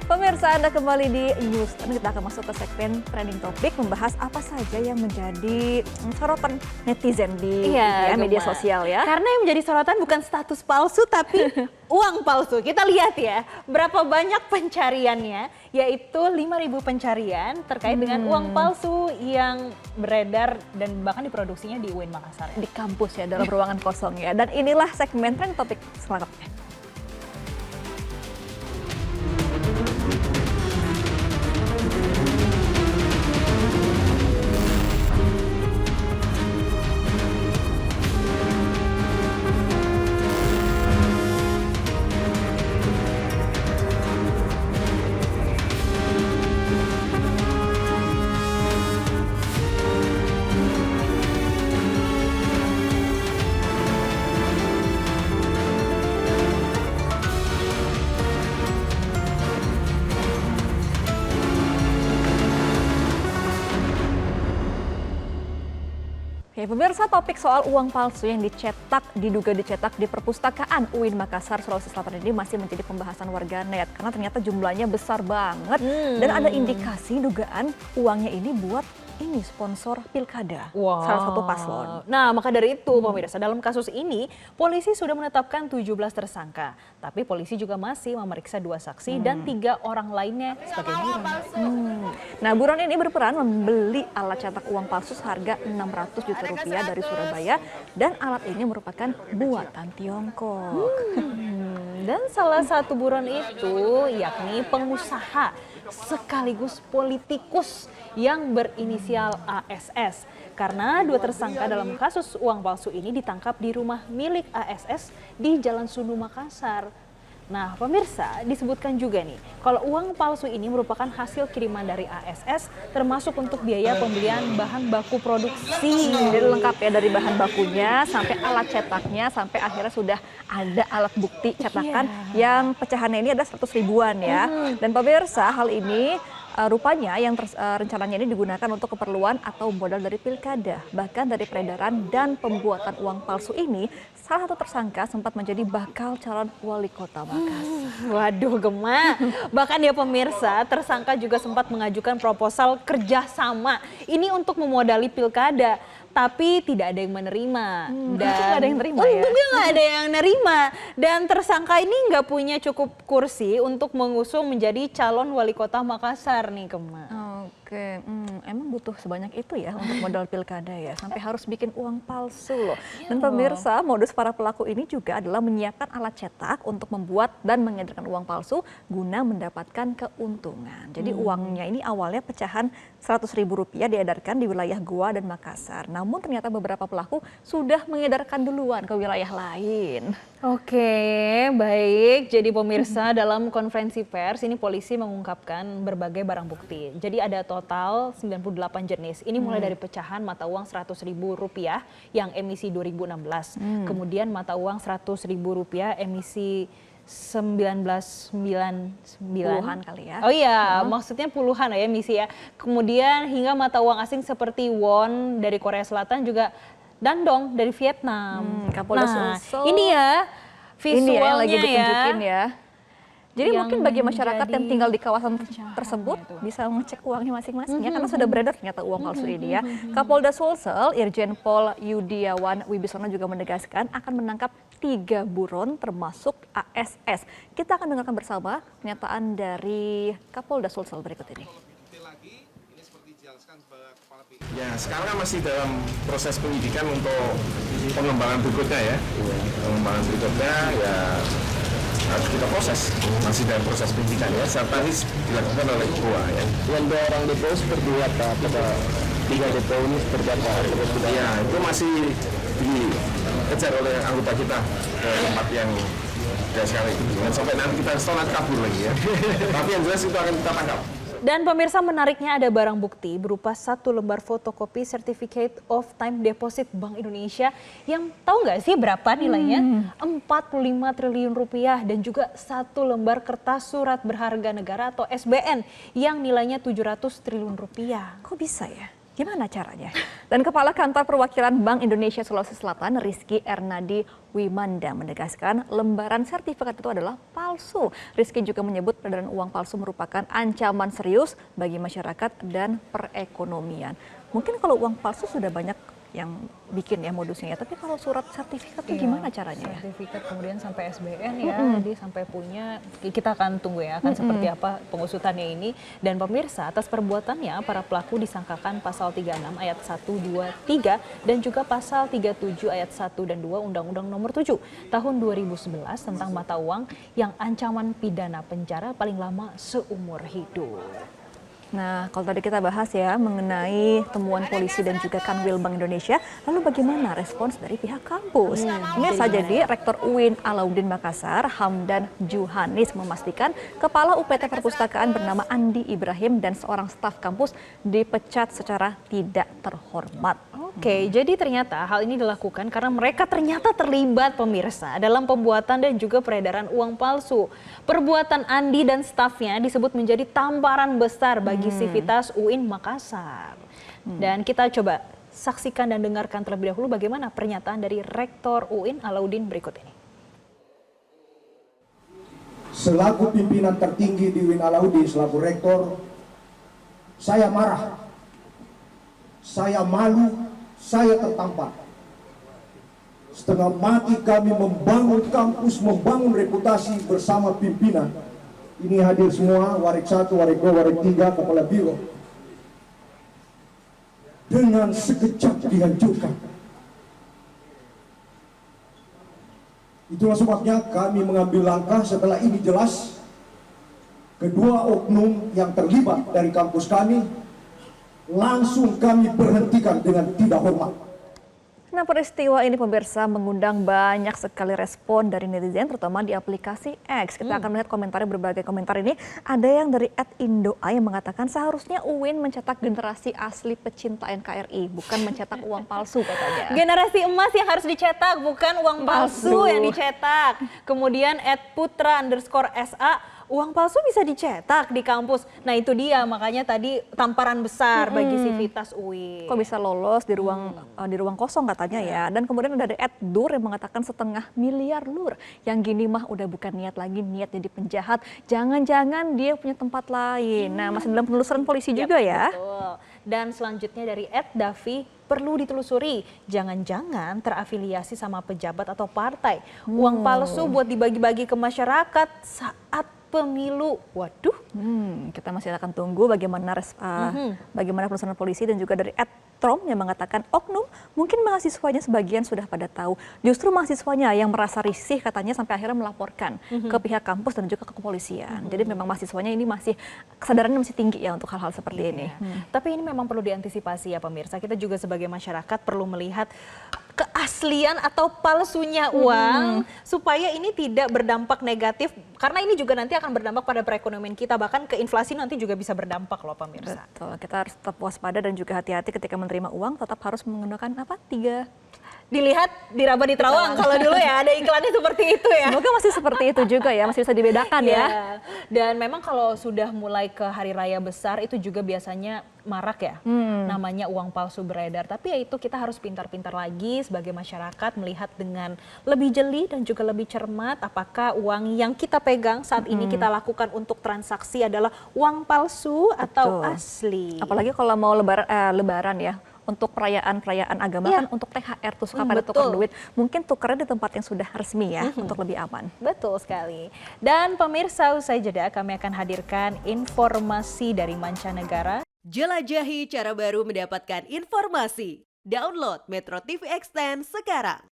Pemirsa, Anda kembali di News. Kita akan masuk ke segmen trending topic, membahas apa saja yang menjadi sorotan netizen di media sosial ya. Karena yang menjadi sorotan bukan status palsu tapi uang palsu. Kita lihat ya, berapa banyak pencariannya, yaitu 5.000 pencarian terkait dengan uang palsu yang beredar dan bahkan diproduksinya di UIN Makassar. Di kampus ya, dalam ruangan kosong ya. Dan inilah segmen trending topic selengkapnya. Oke, pemirsa, topik soal uang palsu yang diduga dicetak di perpustakaan UIN Makassar, Sulawesi Selatan ini masih menjadi pembahasan warganet karena ternyata jumlahnya besar banget dan ada indikasi dugaan uangnya ini buat sponsor pilkada, salah satu paslon. Nah, maka dari itu pemirsa, dalam kasus ini polisi sudah menetapkan 17 tersangka, tapi polisi juga masih memeriksa 2 saksi dan 3 orang lainnya sebagai buron. Nah, buron ini berperan membeli alat cetak uang palsu seharga 600 juta rupiah dari Surabaya dan alat ini merupakan buatan Tiongkok. Dan salah satu buron itu yakni pengusaha sekaligus politikus yang berinisial ASS. Karena 2 tersangka dalam kasus uang palsu ini ditangkap di rumah milik ASS di Jalan Sunu, Makassar. Nah, pemirsa, disebutkan juga nih, kalau uang palsu ini merupakan hasil kiriman dari ASS termasuk untuk biaya pembelian bahan baku produksi. Jadi lengkap ya, dari bahan bakunya sampai alat cetaknya sampai akhirnya sudah ada alat bukti cetakan yang pecahannya ini ada 100 ribuan ya. Dan pemirsa, hal ini rupanya yang rencananya ini digunakan untuk keperluan atau modal dari pilkada. Bahkan dari peredaran dan pembuatan uang palsu ini, salah satu tersangka sempat menjadi bakal calon wali kota Makassar. Waduh, Gema. Bahkan ya pemirsa, tersangka juga sempat mengajukan proposal kerjasama. Ini untuk memodali pilkada. Tapi tidak ada yang menerima. Dan nggak ada yang terima ya? Untungnya nggak ada yang nerima. Dan tersangka ini nggak punya cukup kursi untuk mengusung menjadi calon wali kota Makassar nih, Gema. Oke, emang butuh sebanyak itu ya untuk modal pilkada ya, sampai harus bikin uang palsu loh. Dan pemirsa, modus para pelaku ini juga adalah menyiapkan alat cetak untuk membuat dan mengedarkan uang palsu guna mendapatkan keuntungan. Jadi uangnya ini awalnya pecahan 100 ribu rupiah diedarkan di wilayah Goa dan Makassar. Namun ternyata beberapa pelaku sudah mengedarkan duluan ke wilayah lain. Oke, baik. Jadi pemirsa, dalam konferensi pers ini polisi mengungkapkan berbagai barang bukti. Jadi ada total 98 jenis. Ini mulai dari pecahan mata uang 100 ribu rupiah yang emisi 2016. Kemudian mata uang 100 ribu rupiah emisi 1999. Puluhan kali ya. Oh iya, maksudnya puluhan ya emisi ya. Kemudian hingga mata uang asing seperti won dari Korea Selatan juga dandong dari Vietnam. Kapolda Nah, Sulsel. ini ya visualnya Ini ya lagi ya. ditunjukin ya. Jadi Yang mungkin bagi masyarakat yang menjadi tinggal di kawasan tersebut itu. bisa mengecek uangnya masing-masing ya, karena sudah beredar ternyata uang palsu ini ya. Kapolda Sulsel, Irjen Pol Yudiawan Wibisono juga menegaskan akan menangkap 3 buron termasuk ASS. Kita akan dengarkan bersama pernyataan dari Kapolda Sulsel berikut ini. Ya, sekarang masih dalam proses penyidikan untuk pengembangan berikutnya ya. Pengembangan berikutnya ya harus kita proses, masih dalam proses penyidikan ya. Saat tadi dilakukan oleh Goa ya. Yang 2 orang DPO seperti apa? Pada 3 DPO ini seperti apa? Ya, itu masih dikejar oleh anggota kita ke tempat yang ya sekali. Dan sampai nanti kita nanti kabur lagi ya. Tapi yang jelas itu akan kita tangkap. Dan pemirsa, menariknya ada barang bukti berupa 1 lembar fotokopi Certificate of Time Deposit Bank Indonesia yang tahu nggak sih berapa nilainya? 45 triliun rupiah dan juga 1 lembar kertas surat berharga negara atau SBN yang nilainya 700 triliun rupiah. Kok bisa ya? Gimana caranya? Dan Kepala Kantor Perwakilan Bank Indonesia Sulawesi Selatan, Rizky Ernadi Wimanda, menegaskan lembaran sertifikat itu adalah palsu. Rizky juga menyebut peredaran uang palsu merupakan ancaman serius bagi masyarakat dan perekonomian. Mungkin kalau uang palsu sudah banyak yang bikin ya modusnya ya, tapi kalau surat sertifikat itu gimana caranya ya? Sertifikat kemudian sampai SBN ya, dia sampai punya, kita akan tunggu ya akan seperti apa pengusutannya ini. Dan pemirsa, atas perbuatannya para pelaku disangkakan pasal 36 ayat 1, 2, 3 dan juga pasal 37 ayat 1 dan 2 Undang-Undang Nomor 7 Tahun 2011 tentang mata uang yang ancaman pidana penjara paling lama seumur hidup. Nah, kalau tadi kita bahas ya mengenai temuan polisi dan juga Kanwil Bank Indonesia, lalu bagaimana respons dari pihak kampus? Pemirsa, jadi Rektor UIN Alauddin Makassar, Hamdan Juhanis memastikan Kepala UPT Perpustakaan bernama Andi Ibrahim dan seorang staf kampus dipecat secara tidak terhormat. Oke, jadi ternyata hal ini dilakukan karena mereka ternyata terlibat pemirsa dalam pembuatan dan juga peredaran uang palsu. Perbuatan Andi dan stafnya disebut menjadi tamparan besar bagi Sivitas UIN Makassar. Dan kita coba saksikan dan dengarkan terlebih dahulu bagaimana pernyataan dari Rektor UIN Alauddin berikut ini. Selaku pimpinan tertinggi di UIN Alauddin, selaku rektor, saya marah, saya malu, saya tertampar. Setengah mati kami membangun kampus, membangun reputasi bersama pimpinan. Ini hadir semua, Warik 1, Warik 2, Warik 3, Kepala Biro. Dengan sekejap dihancurkan. Itulah sebabnya kami mengambil langkah setelah ini jelas. Kedua oknum yang terlibat dari kampus kami langsung kami berhentikan dengan tidak hormat. Nah, peristiwa ini pemirsa mengundang banyak sekali respon dari netizen, terutama di aplikasi X. Kita akan melihat komentarnya, berbagai komentar ini. Ada yang dari @indoa yang mengatakan seharusnya UIN mencetak generasi asli pecinta NKRI, bukan mencetak uang palsu katanya. Generasi emas yang harus dicetak, bukan uang palsu yang dicetak. Kemudian @putra_SA, uang palsu bisa dicetak di kampus. Nah itu dia, makanya tadi tamparan besar bagi Sivitas UIN. Kok bisa lolos di ruang kosong katanya ya. Dan kemudian ada dari @dur yang mengatakan 1,5 miliar lur. Yang gini mah udah bukan niat lagi, niat jadi penjahat. Jangan-jangan dia punya tempat lain. Nah, masih dalam penelusuran polisi juga ya. Betul. Dan selanjutnya dari @davi, perlu ditelusuri, jangan-jangan terafiliasi sama pejabat atau partai. Uang palsu buat dibagi-bagi ke masyarakat saat pemilu. Waduh. Kita masih akan tunggu bagaimana bagaimana penelusuran polisi. Dan juga dari @trom yang mengatakan oknum mungkin mahasiswanya sebagian sudah pada tahu. Justru mahasiswanya yang merasa risih katanya sampai akhirnya melaporkan ke pihak kampus dan juga ke kepolisian. Jadi memang mahasiswanya ini masih kesadarannya masih tinggi ya untuk hal-hal seperti ini. Tapi ini memang perlu diantisipasi ya pemirsa. Kita juga sebagai masyarakat perlu melihat keaslian atau palsunya uang supaya ini tidak berdampak negatif, karena ini juga nanti akan berdampak pada perekonomian kita, bahkan ke inflasi nanti juga bisa berdampak loh pemirsa. Betul, kita harus tetap waspada dan juga hati-hati ketika menerima uang, tetap harus menggunakan apa? 3. Dilihat, diraba, di terawang. Kalau dulu ya ada iklannya seperti itu ya. Semoga masih seperti itu juga ya, masih bisa dibedakan ya. Dan memang kalau sudah mulai ke hari raya besar itu juga biasanya marak ya, namanya uang palsu beredar. Tapi ya itu kita harus pintar-pintar lagi sebagai masyarakat melihat dengan lebih jeli dan juga lebih cermat apakah uang yang kita pegang saat ini kita lakukan untuk transaksi adalah uang palsu atau asli. Apalagi kalau mau lebaran ya. Untuk perayaan-perayaan agama kan untuk THR tuh suka pada tukar duit. Mungkin tukarnya di tempat yang sudah resmi ya untuk lebih aman. Betul sekali. Dan pemirsa, usai jeda kami akan hadirkan informasi dari mancanegara. Jelajahi cara baru mendapatkan informasi. Download Metro TV Extend sekarang.